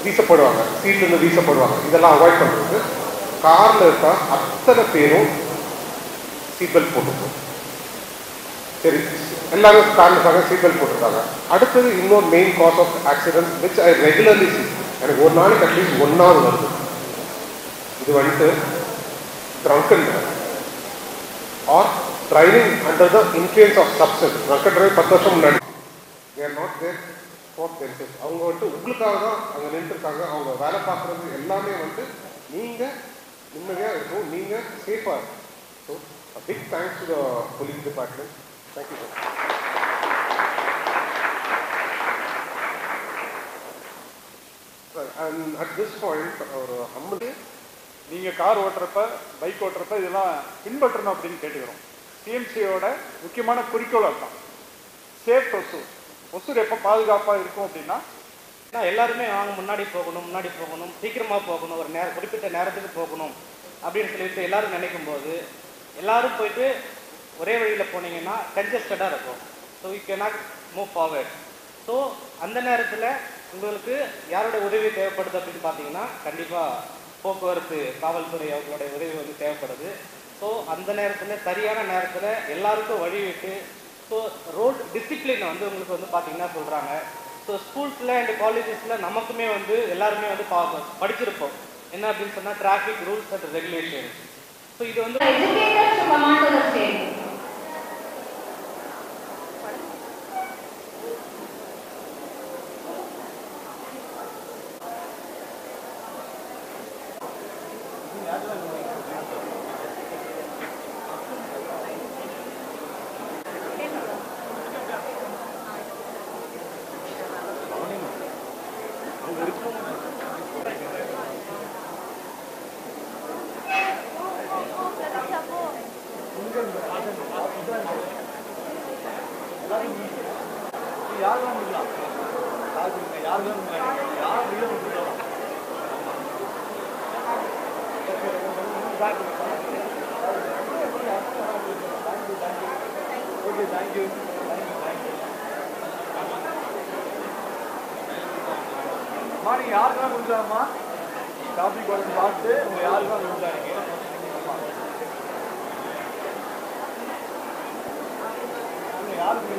Speaker 8: வீசப்படுவாங்க, சீட்லேருந்து வீசப்படுவாங்க, இதெல்லாம் அவாய்ட் பண்ணுறது. காரில் இருக்க அத்தனை பேரும் சீட் பெல்ட் போட்டுருக்கோம். சரி, எல்லாரும் காரில் சீட் பெல்ட் போட்டிருக்காங்க. அடுத்தது இன்னொரு main cause of accident which I regularly see, எனக்கு ஒரு நாளைக்கு அட்லீஸ்ட் 1 வருது. இது வந்துட்டு drunken drive or driving under the influence of substance. drunken drive 10 வருஷம் முன்னாடி. they are not there for themselves. அவங்க வந்துட்டு உங்களுக்காக தான் அங்கே நின்றுருக்காங்க. அவங்க வேலை பார்க்குறது எல்லாமே வந்து நீங்கள் நிம்மதியாக இருக்கும், நீங்கள் சேஃபாக இருக்கும். So a big thanks to the police department. Thank you, sir. And at this point, our humble,
Speaker 2: நீங்கள் கார் ஓட்டுறப்ப, பைக் ஓட்டுறப்ப இதெல்லாம் பின்பற்றணும் அப்படின்னு கேட்டுக்கிறோம். சிஎம்சியோட முக்கியமான குறிக்கோள் அதுதான். சேஃப் ஒசூர். ஒசூர் எப்போ பாதுகாப்பாக இருக்கும் அப்படின்னா,
Speaker 9: எல்லாருமே வாங்க முன்னாடி போகணும், சீக்கிரமாக போகணும், ஒரு குறிப்பிட்ட நேரத்துக்கு போகணும் அப்படின்னு சொல்லிட்டு எல்லாரும் நினைக்கும் போது, எல்லாரும் போயிட்டு ஒரே வழியில் போனீங்கன்னா கன்ஜஸ்டடாக இருக்கும். So you cannot move forward. So அந்த நேரத்தில் உங்களுக்கு யாரோட உதவி தேவைப்படுது அப்படின்னு பார்த்தீங்கன்னா கண்டிப்பாக போக்குவரத்து காவல்துறை அவங்களுடைய உதவி வந்து தேவைப்படுது. ஸோ அந்த நேரத்தில் சரியான நேரத்தில் எல்லாருக்கும் வழிவிட்டு ஸோ ரோட் டிசிப்ளினை வந்து உங்களுக்கு வந்து பார்த்தீங்கன்னா சொல்கிறாங்க. ஸோ ஸ்கூல்ஸில் அண்ட் காலேஜஸில் நமக்குமே வந்து எல்லாருமே வந்து படிச்சிருப்போம் என்ன அப்படின்னு சொன்னால் traffic rules and regulations. So இது வந்து
Speaker 3: மார்னிங் யாருக்கெல்லாம் கொடுத்தாங்கம்மா டாபிக் வந்து பார்த்து உங்க யாருக்கெல்லாம் கொடுத்தாங்க யாருக்கு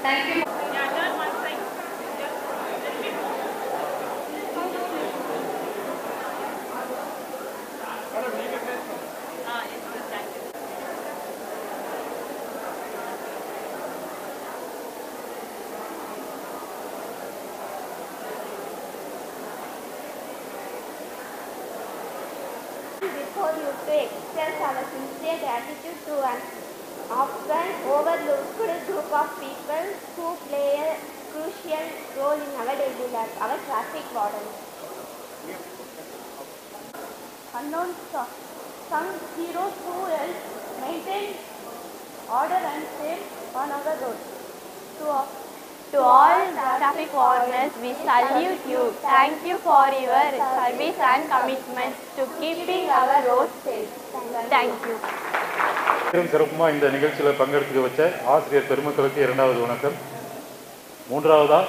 Speaker 4: Thank you.
Speaker 10: Before you to express our sincere gratitude to an often overlooked group of people who play a crucial role in our daily life, our traffic wardens. Unknown some heroes who help maintain order and safe on our roads. To all traffic wardens, we salute you. Thank you for your service and commitment to keeping our roads safe. Thank you.
Speaker 2: சிறப்புமாக இந்த நிகழ்ச்சியில் பங்கெடுத்து வச்ச ஆசிரியர் பெருமக்களுக்கு இரண்டாவது வணக்கம். மூன்றாவதா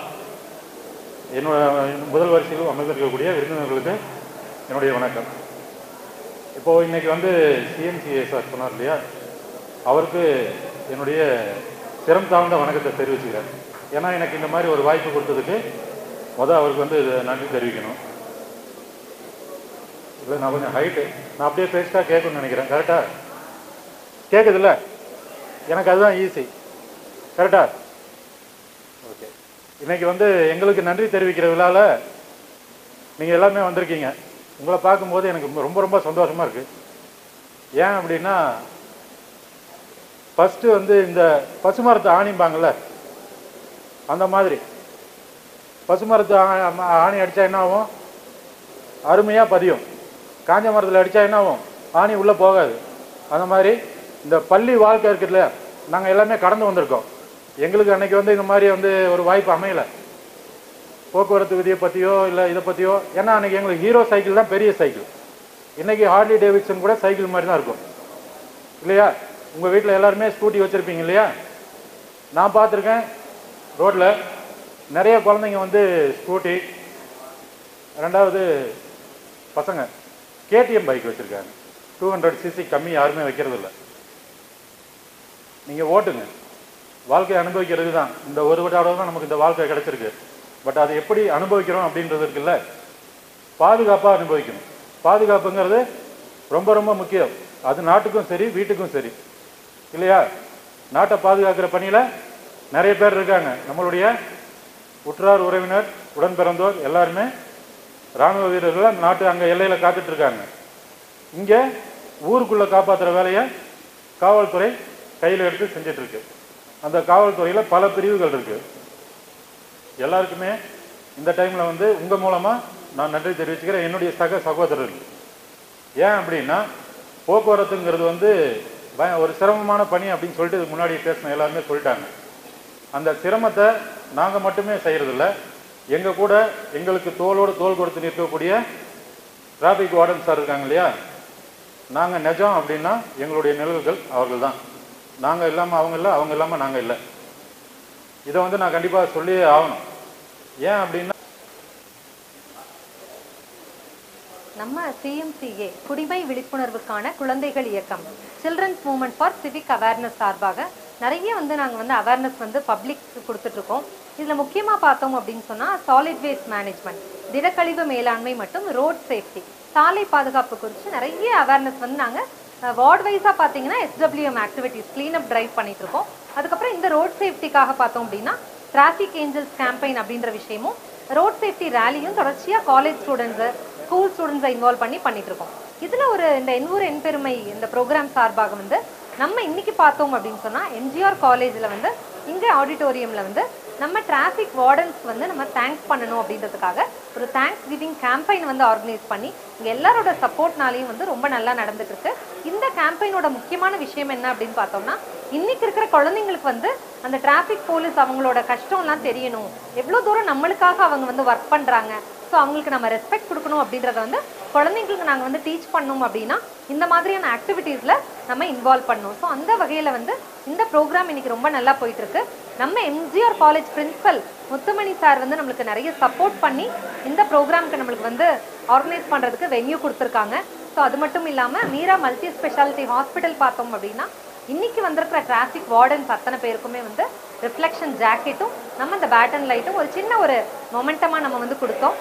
Speaker 2: என்னோட முதல் வரிசையில் அமர்ந்திருக்கக்கூடிய விருந்தினர்களுக்கு என்னுடைய வணக்கம். இப்போது இன்றைக்கி வந்து சிஎம்சிஏ சார் சொன்னார் இல்லையா, அவருக்கு என்னுடைய சிரம் தாழ்ந்த வணக்கத்தை தெரிவிச்சுக்கிறேன். ஏன்னா எனக்கு இந்த மாதிரி ஒரு வாய்ப்பு கொடுத்ததுக்கு அவருக்கு வந்து நன்றி தெரிவிக்கணும். இல்லை நான் கொஞ்சம் ஹைட்டு, நான் அப்படியே பேசிட்டா கேட்கணும்னு நினைக்கிறேன். கரெக்டாக கேட்குதுல்ல? எனக்கு அதுதான் ஈஸி. கரெக்டா? ஓகே. இன்றைக்கி வந்து எங்களுக்கு நன்றி தெரிவிக்கிற விழாவில் நீங்கள் எல்லாமே வந்திருக்கீங்க. உங்களை பார்க்கும்போது எனக்கு ரொம்ப ரொம்ப சந்தோஷமாக இருக்குது. ஏன் அப்படின்னா, ஃபஸ்ட்டு வந்து இந்த பசுமரத்தை ஆணிம்பாங்கள்ல, அந்த மாதிரி பசுமரத்தை ஆணி அடித்தா என்ன ஆகும்? அருமையாக பதியும். காஞ்ச மரத்தில் அடித்தா என்ன ஆகும்? ஆணி உள்ளே போகாது. அந்த மாதிரி இந்த பள்ளி வாழ்க்கை இருக்குல்ல, நாங்கள் எல்லாமே கடந்து வந்திருக்கோம். எங்களுக்கு அன்றைக்கி வந்து இந்த மாதிரி வந்து ஒரு வாய்ப்பு அமையலை, போக்குவரத்து விதியை பற்றியோ இல்லை இதை பற்றியோ. ஏன்னா அன்றைக்கி எங்களுக்கு ஹீரோ சைக்கிள் தான் பெரிய சைக்கிள். இன்றைக்கி ஹார்லி டேவிட்சன் கூட சைக்கிள் மாதிரி தான் இருக்கும் இல்லையா? உங்கள் வீட்டில் எல்லாருமே ஸ்கூட்டி வச்சுருப்பீங்க இல்லையா? நான் பார்த்துருக்கேன் ரோட்டில் நிறைய குழந்தைங்க வந்து ஸ்கூட்டி, ரெண்டாவது பசங்க கேடிஎம் பைக் வச்சுருக்காங்க. 200cc கம்மி யாருமே வைக்கிறதில்ல. நீங்கள் ஓட்டுங்க, வாழ்க்கையை அனுபவிக்கிறது தான். இந்த ஒரு தடவை தான் நமக்கு இந்த வாழ்க்கை கிடச்சிருக்கு. பட் அதை எப்படி அனுபவிக்கிறோம் அப்படின்றது இருக்குல்ல, பாதுகாப்பாக அனுபவிக்கணும். பாதுகாப்புங்கிறது ரொம்ப ரொம்ப முக்கியம். அது நாட்டுக்கும் சரி வீட்டுக்கும் சரி இல்லையா? நாட்டை பாதுகாக்கிற பணியில் நிறைய பேர் இருக்காங்க. நம்மளுடைய உற்றார் உறவினர் உடன் பிறந்தோர் எல்லாருமே இராணுவ வீரர்கள் நாட்டு அங்கே எல்லையில் காத்துட்ருக்காங்க. இங்கே ஊருக்குள்ளே காப்பாற்றுற வேலையை காவல்துறை கையில் எடுத்து செஞ்சிட்ருக்கு. அந்த காவல்துறையில் பல பிரிவுகள் இருக்குது. எல்லாருக்குமே இந்த டைமில் வந்து உங்கள் மூலமாக நான் நன்றி தெரிவிச்சுக்கிறேன், என்னுடைய சகோதரர்கள். ஏன் அப்படின்னா, போக்குவரத்துங்கிறது வந்து ஒரு சிரமமான பணி அப்படின்னு சொல்லிட்டு இதுக்கு முன்னாடி பேசின எல்லாருமே சொல்லிட்டாங்க. அந்த சிரமத்தை நாங்கள் மட்டுமே செய்கிறதில்ல, எங்கள் கூட எங்களுக்கு தோளோடு தோள் கொடுத்து நிற்கக்கூடிய டிராஃபிக் வார்டன் சார் இருக்காங்க இல்லையா? நாங்கள் நிஜம் அப்படின்னா எங்களுடைய நிழல்கள் அவர்கள் தான். நாங்கள் இல்லாமல் அவங்க இல்லை, அவங்க இல்லாமல் நாங்கள் இல்லை. இதை வந்து நான் கண்டிப்பாக சொல்லியே ஆகணும். ஏன் அப்படின்னா,
Speaker 4: நம்ம சிஎம்சிஏ குடிமை விழிப்புணர்வுக்கான குழந்தைகள் இயக்கம் children's movement for civic awareness சார்பாக நிறைய வந்து நாங்கள் வந்து அவேர்னஸ் வந்து பப்ளிக் கொடுத்துட்ருக்கோம். இதில் முக்கியமாக பார்த்தோம் அப்படின்னு சொன்னால் சாலிட் வேஸ்ட் மேனேஜ்மெண்ட், திடக்கழிவு மேலாண்மை மற்றும் ரோட் சேஃப்டி, சாலை பாதுகாப்பு குறித்து நிறைய அவேர்னஸ் வந்து நாங்கள் வார்டு வைஸாக பார்த்தீங்கன்னா SWM ஆக்டிவிட்டீஸ் கிளீனப் டிரைவ் பண்ணிகிட்ருக்கோம். அதுக்கப்புறம் இந்த ரோட் சேஃப்டிக்காக பார்த்தோம் அப்படின்னா டிராஃபிக் ஏஞ்சல்ஸ் கேம்பெயின் அப்படின்ற விஷயமும், ரோட் சேஃப்டி ரேலியும் தொடர்ச்சியாக காலேஜ் ஸ்டூடெண்ட்ஸு ஸ்கூல் ஸ்டூடெண்ட்ஸை இன்வால்வ் பண்ணிகிட்ருக்கோம். இதில் ஒரு இந்த என்வூர் என் பெருமை இந்த ப்ரோக்ராம் சார்பாக வந்து நம்ம இன்றைக்கி பார்த்தோம் அப்படின்னு சொன்னால் எம்ஜிஆர் காலேஜில் வந்து இங்கே ஆடிட்டோரியமில் வந்து நம்ம டிராஃபிக் வார்டன்ஸ் வந்து நம்ம தேங்க்ஸ் பண்ணணும் அப்படின்றதுக்காக ஒரு தேங்க்ஸ் கிவிங் கேம்பெயின் வந்து ஆர்கனைஸ் பண்ணி இங்கே எல்லாரோட சப்போர்ட்னாலையும் வந்து ரொம்ப நல்லா நடந்துட்டுருக்கு. இந்த கேம்பெயினோட முக்கியமான விஷயம் என்ன அப்படின்னு பார்த்தோம்னா, இன்றைக்கி இருக்கிற குழந்தைங்களுக்கு வந்து அந்த டிராஃபிக் போலீஸ் அவங்களோட கஷ்டம்லாம் தெரியணும், எவ்வளோ தூரம் நம்மளுக்காக அவங்க வந்து ஒர்க் பண்ணுறாங்க, ஸோ அவங்களுக்கு நம்ம ரெஸ்பெக்ட் கொடுக்கணும் அப்படின்றத வந்து குழந்தைங்களுக்கு நாங்கள் வந்து டீச் பண்ணோம் அப்படின்னா இந்த மாதிரியான ஆக்டிவிட்டீஸில் நம்ம இன்வால்வ் பண்ணோம். ஸோ அந்த வகையில் வந்து இந்த ப்ரோக்ராம் இன்றைக்கி ரொம்ப நல்லா போயிட்டுருக்கு. நம்ம எம்ஜிஆர் காலேஜ் பிரின்சிபல் முத்துமணி சார் வந்து நம்மளுக்கு நிறைய சப்போர்ட் பண்ணி இந்த ப்ரோக்ராமுக்கு நம்மளுக்கு வந்து ஆர்கனைஸ் பண்ணுறதுக்கு வென்யூ கொடுத்துருக்காங்க. ஸோ அது மட்டும் இல்லாமல் மீரா மல்டி ஸ்பெஷாலிட்டி ஹாஸ்பிட்டல் பார்த்தோம் அப்படின்னா இன்றைக்கி வந்திருக்கிற டிராஃபிக் வார்டன்ஸ் அத்தனை பேருக்குமே வந்து ரிஃப்ளெக்ஷன் ஜாக்கெட்டும் நம்ம இந்த பேட்டன் லைட்டும் ஒரு சின்ன ஒரு மொமெண்டமாக நம்ம வந்து கொடுத்தோம்.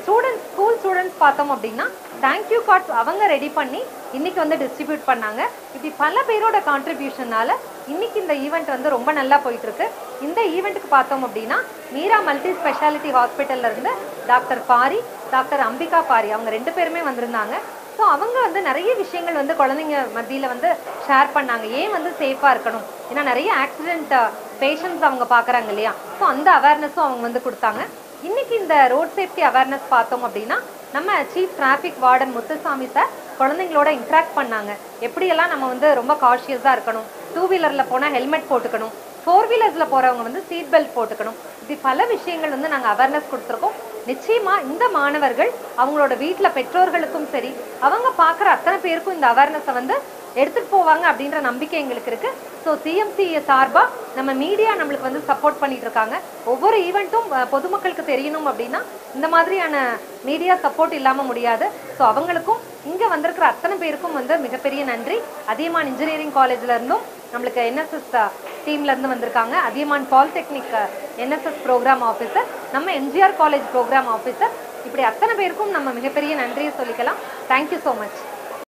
Speaker 4: ஸ்டூடெண்ட்ஸ் ஸ்கூல் ஸ்டூடெண்ட்ஸ் பார்த்தோம் அப்படின்னா தேங்க்யூ கார்ட்ஸ் அவங்க ரெடி பண்ணி இன்றைக்கி வந்து டிஸ்ட்ரிபியூட் பண்ணாங்க. இப்படி பல பேரோட கான்ட்ரிபியூஷனால் இன்றைக்கி இந்த ஈவெண்ட் வந்து ரொம்ப நல்லா போயிட்டுருக்கு. இந்த ஈவெண்ட்டுக்கு பார்த்தோம் அப்படின்னா மீரா மல்டி ஸ்பெஷாலிட்டி ஹாஸ்பிட்டல்லேருந்து டாக்டர் பாரி, டாக்டர் அம்பிகா பாரி அவங்க 2 பேருமே வந்திருந்தாங்க. ஸோ அவங்க வந்து நிறைய விஷயங்கள் வந்து குழந்தைங்க மத்தியில் வந்து ஷேர் பண்ணாங்க. ஏன் வந்து சேஃபாக இருக்கணும், ஏன்னா நிறைய ஆக்சிடென்ட் பேஷண்ட்ஸ் அவங்க பார்க்குறாங்க இல்லையா? ஸோ அந்த அவேர்னஸும் அவங்க வந்து கொடுத்தாங்க. இன்றைக்கி இந்த ரோட் சேஃப்டி அவேர்னஸ் பார்த்தோம் அப்படின்னா நம்ம chief traffic warden Muthusamy sir குழந்தைங்களோட இன்ட்ராக்ட் பண்ணாங்க. எப்படியெல்லாம் நம்ம வந்து ரொம்ப காஷியஸாக இருக்கணும், 2 வீலரில் போனால் ஹெல்மெட் போட்டுக்கணும், 4 வீலர்ஸில் போகிறவங்க வந்து சீட் பெல்ட் போட்டுக்கணும், இப்படி பல விஷயங்கள் வந்து நாங்கள் அவேர்னஸ் கொடுத்துருக்கோம். நிச்சயமாக இந்த மாணவர்கள் அவங்களோட வீட்டில் பெற்றோர்களுக்கும் சரி அவங்க பார்க்குற அத்தனை பேருக்கும் இந்த அவேர்னஸை வந்து எடுத்துகிட்டு போவாங்க அப்படின்ற நம்பிக்கை எங்களுக்கு இருக்குது. ஸோ சிஎம்சிஏ சார்பாக நம்ம மீடியா நம்மளுக்கு வந்து சப்போர்ட் பண்ணிட்டு இருக்காங்க. ஒவ்வொரு ஈவெண்ட்டும் பொதுமக்களுக்கு தெரியணும் அப்படின்னா இந்த மாதிரியான மீடியா சப்போர்ட் இல்லாமல் முடியாது. ஸோ அவங்களுக்கும் இங்கே வந்திருக்கிற அத்தனை பேருக்கும் வந்து மிகப்பெரிய நன்றி. அதியமான் இன்ஜினியரிங் காலேஜ்லேருந்தும் நம்மளுக்கு என்எஸ்எஸ் டீம்லேருந்து வந்திருக்காங்க, Athiyaman polytechnic NSS programme officer, நம்ம எம்ஜிஆர் காலேஜ் ப்ரோக்ராம் ஆஃபீஸர், இப்படி அத்தனை பேருக்கும் நம்ம மிகப்பெரிய நன்றியை சொல்லிக்கலாம். Thank you so much.